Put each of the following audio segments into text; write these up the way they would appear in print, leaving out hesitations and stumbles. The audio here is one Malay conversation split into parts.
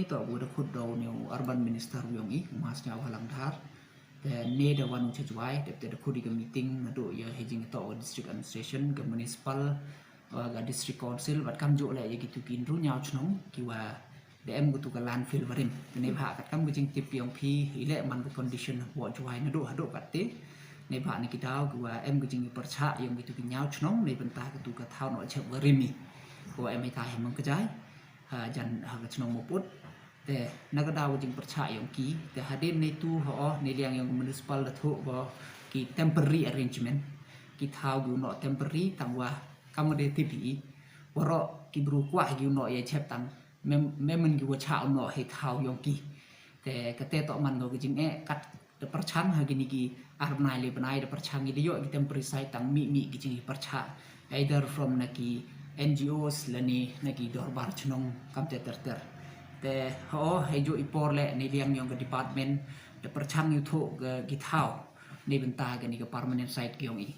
to udah kudo new urban minister yang masnya halang dhar dan ne da wanu chujwai da kudi ke meeting nado ya hejing to district administration ke municipal ga district council wat kam jo la ya gitu kin ru nyau chnong kiwa em gutu ka landfill varim ne bha kat kam gujing tip yang phi ile man ko condition wo jwai nado hado katte ne bha ne kidau kiwa em gujing percha yang gitu kin nyau chnong ne bentah gutu ka thau no chep varimi ko em ai tai mong kajai jan ha ka chnong mo putแต่นักดาวจึงประชาอย่างกี้แต่หาเด่นในตู้họในเรื่องอย่าง municipal ละทุบ่กี่ temporary arrangement กี่ท้าวอยู่เนาะ temporary ตังว่ากำมะเดติปีว่าเรากี่บรูกว่าอยู่เนาะอย่าเช็บตังแม่มันอยู่ว่าชาวเนาะให้ท้าวอย่างกี้แต่กระเตต่อมันก็จึงกัดประชันหากินกี่อารมณ์นายเลยปนายประชันกี่เยอะกี่ temporary site ตังมีกี่จึงประชา either from นักกี่ NGOs และนี่นักกี่ดอร์บาร์ชนงกำเตอร์แต่เขาให้อยู่อีปอร์แหละในเรื่องอย่างกับ department แต่ประชังอยู่ทุกกี่เท่าในบรรดากันนี่ก็ permanent site กี่อย่างอี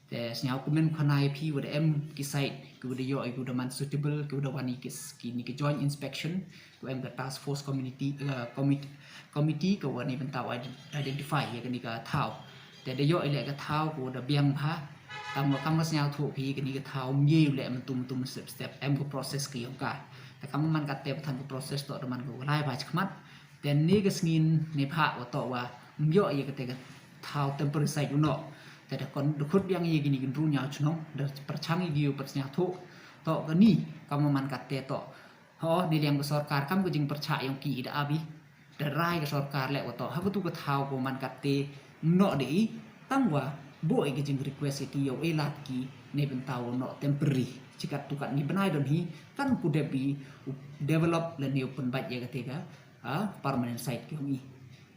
แต่สิ่งที่ผมขนายพี่ว่าเอ็มกี่ site กูได้ย่อยกูได้มัน suitable กูได้วันนี้กี่ joint inspection กูเอ็มกับ task force committee กูวันนี้บรรดา identify อย่างกันนี่ก็เท่าแต่ได้ย่อยแหละก็เท่ากูได้เบี่ยงพะตามว่าคำว่าสิ่งที่ถูกพี่กันนี่ก็เท่าเยี่ยมแหละมันตุ้ม step เอ็มก็ process กี่อย่างกันแต่คำมันกัดเตะทันกับ proses ต่อมันก็ไล่ไปขมัดแต่นี่ก็สิ่งในภาคว่าต่อว่าเยอะอย่างกับเตะเท้าเต็มปริสัยอยู่เนาะแต่ถ้าคนดูคุดยังยังกินกินรู้ยาวชนงเดี๋ยวประชังอีกอยู่ประชังทุกต่อกันนี่คำมันกัดเตะต่อเพราะในเรื่องกสรการคำก็จึงประชาอย่างกี่ได้อาบิแต่ไล่กสรการแหละว่าต่อถ้าก็ตุกเท้าของมันกัดเตะเนาะดีตั้งว่าบ่อยก็จึง request กี่เอาลาดกี่ในเป็นเท้าเนาะ temporary jika tukar ni benai dan hi kan kuda bi develop le ni open bat ya ketika permanent site ki hi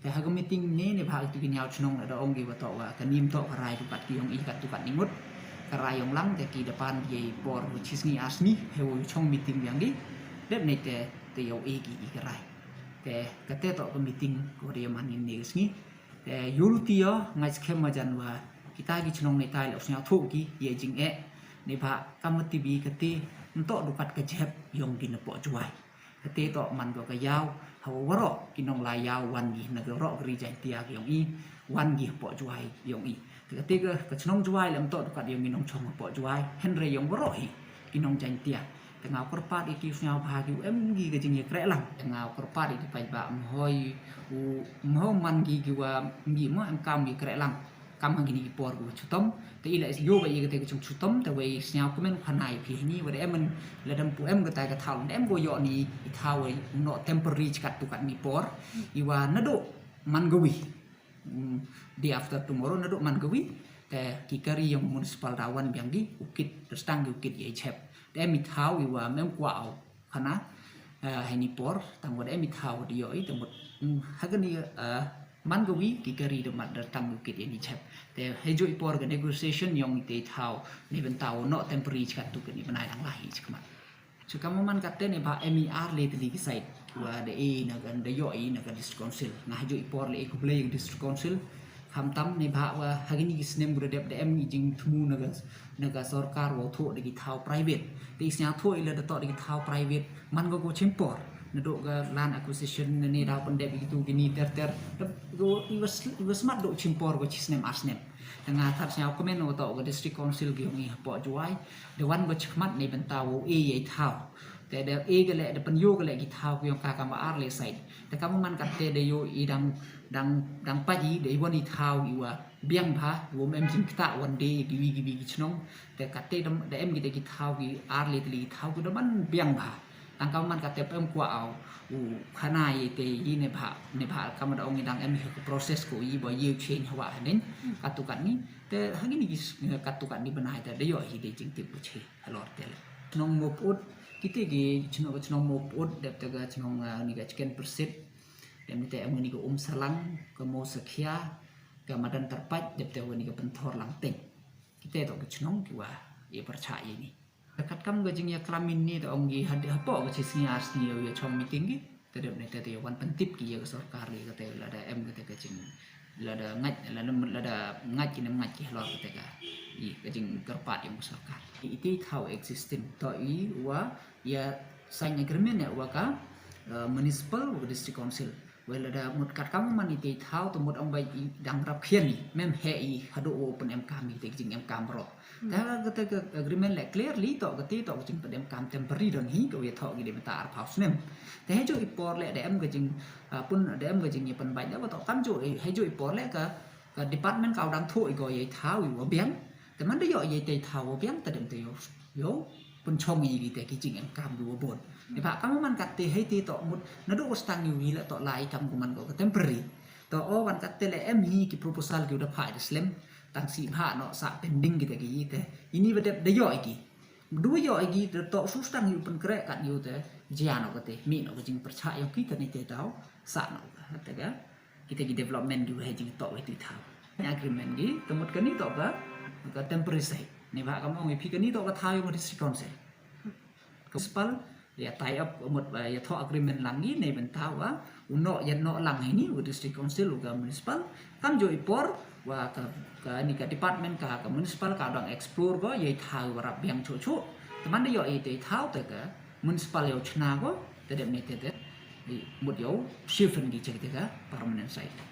ta ha meeting ne bha tu ki nyau chnong ada ong gi wa to wa kanim to karai tukat ki ong i kat tukat ni mut karai ong lang te ki depan ye por which is ni asni he wo chong meeting yang gi det ne te yo e ki i karai te kate to ko meeting ko dia manin ni sni te yul ti yo ngai skem ma jan wa kita gi chnong ne tai lo snya thu ki ye jingในภาคกรรมติบีกติมันโตดูกัดกระเจ็บยงกินปอจวยกติโตมันก็กระยาวเขาว่ารอกินนองลายยาววันยี่นักรอกรีใจเตียกยงอีวันยี่ปอจวยยงอีกติก็กระชนงจวยแล้วมันโตดูกัดยงกินนองชงปอจวยเห็นเรยงว่ารออีกินนองใจเตียแต่เงากระปาดอีกิวเงาพากิวกี่ก็จึงยังแกระหลังแต่เงากระปาดอีไปบ่มหอยมหมันกี่กิวกี่มั้งกำกี่แกระหลังกำหังกินกี่ปอร์กูชุดต้มแต่อีหละโยบายก็แต่ก็ชุดต้มแต่ว่าสิ่งที่มันขนายพี่นี่ว่ามันระดับผู้ก็แต่ก็เท่านั้นก็ยอนี่เท่าไอ้เนาะ temporary จัดตุกันมีปอร์อีว่านั่นดูมันกวี day after tomorrow นั่นดูมันกวีแต่กิการีyang municipal rawan yang di ukit terus tang ukit ya chepแต่มีเท่าอีว่าแม่กว่าเอาคณะให้นี่ปอร์ตั้งว่าได้มีเท่าเดียวไอ้ทั้งหมดฮักนี่มันก็วิกิการีดมัดตั้งอยู่กิจนี้เช่แต่ให้จุดปอร์กัน negotiation ยองตีเท้าในเป็นเท้า not temporary กันตุกันนี่เป็นอะไรทั้งหลายใช่ไหมสุดท้ายมันกัดเต้นในภาค MER เลยที่ที่ใส่ว่าเดย์นักการเดย์ย่อยนักการ district council นะให้จุดปอร์เลยก็เพลย์ district council คำตั้มในภาคว่าหากนี่กิสเนมบุรเดบเดมจริงทุ่มนักการสรการว่าทั่วในกิจเท้า private แต่อีกสิ่งทั่วอีกเลยต่อในกิจเท้า private มันก็เชื่อมปอร์nadok ke land acquisition ni dah pendek begitu gini ter go it was smart dok cimpor go cisnem asnem tengah thap sia komen no to go district council gi ngi po juai the one go chmat ni bentau e ye thau te de e ke le de pen yo ke le gi thau ko ka ka ma ar le side te kamu man kat te de yo i dang pa ji de woni thau i wa biang pha wo mem jing ta one day gi chnong te kat te de em gi te gi thau gi ar le li thau ko de man biang pha tang kamu man kata pem kuat au khana ye te yi ne bha kamu dah ongidang em proses ko yi bo ye change hawa nen katukan ni te hagi ni katukan ni benai te de yo hi de jing te puche halor te nong moput kita gi chnong moput de te ga chnong ni ga chicken persit dem te em ni ko salang ko mo sakhia ga madan terpat de te ni ko pentor lang teng kita to ga chnong ki wa ye percaya ni dekat kam gajing ya kelamin ni to onggi hade apa ga cisnya asni ya chong meeting gi tedep ne tete wan pentip ki ya sarkar li kate lada em kate gajing lada ngaj ki ngaj ki lor kate ga i gajing kerpat yang sarkar itu how existing to i wa ya sign agreement ya wa ka municipal và district council vậy là đã một cắt kamu mani te thao to một ông bay đang rap khiên ni mem he hado open em kam ni te jing em kam ro ta cái agreement lại clearly to cái to jing pada em kam temporary don hi ko ye tho gi de ta ar house nem te he jo ipor le de em ga jing pun de em ga jing ni pan bai da to kam jo he jo ipor le ka department kau đang thoi go ye thao yu biang te man de yo ye te thao biang ta dem te yo pun chong yi gi te ki jing em kam du bon ni pak kamu man kat te he te to mut na do stang yu ni la to lai kam ko man ko temporary to o wan kat te le em hi ki proposal ki udah phai slim tang si ha no sa pending kita ki te ini bede de yo iki du yo iki to su stang yu pen krek kat yu te jia no te mi no jing percaya kita ni te tau sa no te ga kita ki development du he jing to we tu thau agreement gi temut kan ni to ba ka temporary sai ni ba kamu ngi pi kan ni to ka thau yo district council municipal ya tie up một ya thọ agreement lang ni nei ben tau wa uno ya no lang ini u district council u ga municipal kam jo ipor wa ka ni ka department ka municipal ka dang explore go ye thau wa rap yang chu chu teman de yo e te thau te ka municipal yo chna go te dem ni te di mut yo shift ni che te ka permanent site